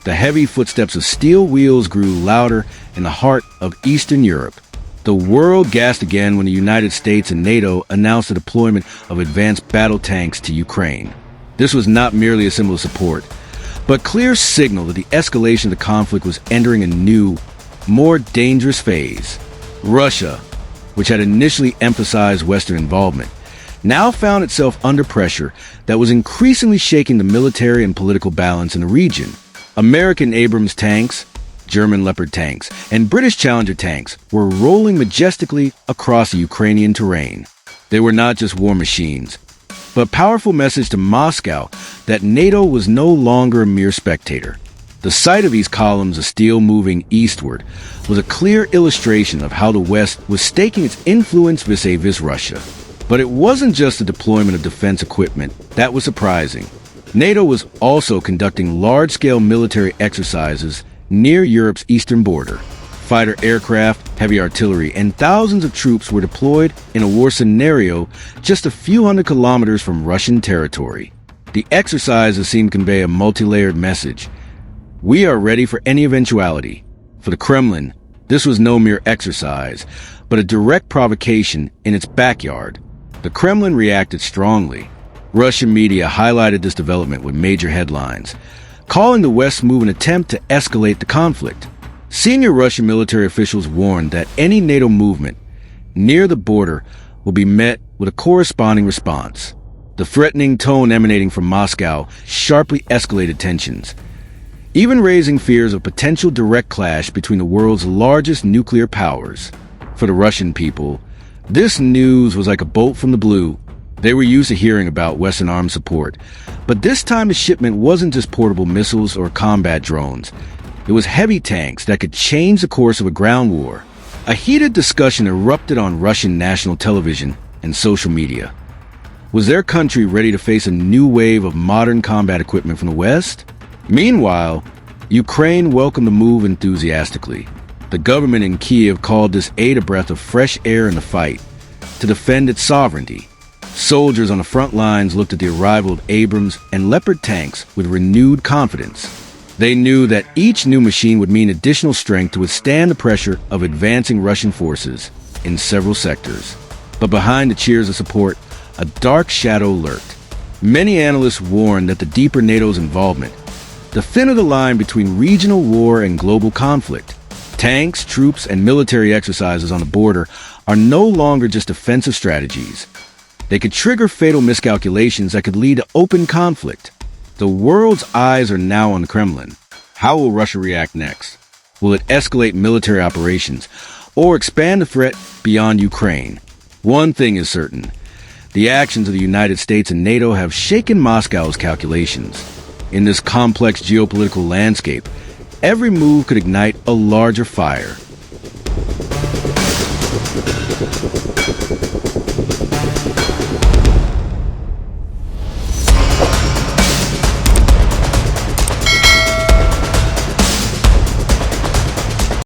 The heavy footsteps of steel wheels grew louder in the heart of Eastern Europe. The world gasped again when the United States and NATO announced the deployment of advanced battle tanks to Ukraine. This was not merely a symbol of support, but a clear signal that the escalation of the conflict was entering a new, more dangerous phase. Russia, which had initially emphasized Western involvement, now found itself under pressure that was increasingly shaking the military and political balance in the region. American Abrams tanks, German Leopard tanks, and British Challenger tanks were rolling majestically across the Ukrainian terrain. They were not just war machines, but a powerful message to Moscow that NATO was no longer a mere spectator. The sight of these columns of steel moving eastward was a clear illustration of how the West was staking its influence vis-a-vis Russia. But it wasn't just the deployment of defense equipment that was surprising. NATO was also conducting large-scale military exercises near Europe's eastern border. Fighter aircraft, heavy artillery, and thousands of troops were deployed in a war scenario just a few hundred kilometers from Russian territory. The exercises seemed to convey a multi-layered message. We are ready for any eventuality. For the Kremlin, this was no mere exercise, but a direct provocation in its backyard. The Kremlin reacted strongly. Russian media highlighted this development with major headlines, calling the West's move an attempt to escalate the conflict. Senior Russian military officials warned that any NATO movement near the border will be met with a corresponding response. The threatening tone emanating from Moscow sharply escalated tensions, even raising fears of potential direct clash between the world's largest nuclear powers. For the Russian people, this news was like a bolt from the blue. They were used to hearing about Western arms support, but this time the shipment wasn't just portable missiles or combat drones. It was heavy tanks that could change the course of a ground war. A heated discussion erupted on Russian national television and social media. Was their country ready to face a new wave of modern combat equipment from the West? Meanwhile, Ukraine welcomed the move enthusiastically. The government in Kiev called this aid a breath of fresh air in the fight to defend its sovereignty. Soldiers on the front lines looked at the arrival of Abrams and Leopard tanks with renewed confidence. They knew that each new machine would mean additional strength to withstand the pressure of advancing Russian forces in several sectors. But behind the cheers of support, a dark shadow lurked. Many analysts warned that the deeper NATO's involvement, the thinner the line between regional war and global conflict. Tanks, troops, and military exercises on the border are no longer just defensive strategies. They could trigger fatal miscalculations that could lead to open conflict. The world's eyes are now on the Kremlin. How will Russia react next? Will it escalate military operations or expand the threat beyond Ukraine? One thing is certain. The actions of the United States and NATO have shaken Moscow's calculations. In this complex geopolitical landscape, every move could ignite a larger fire.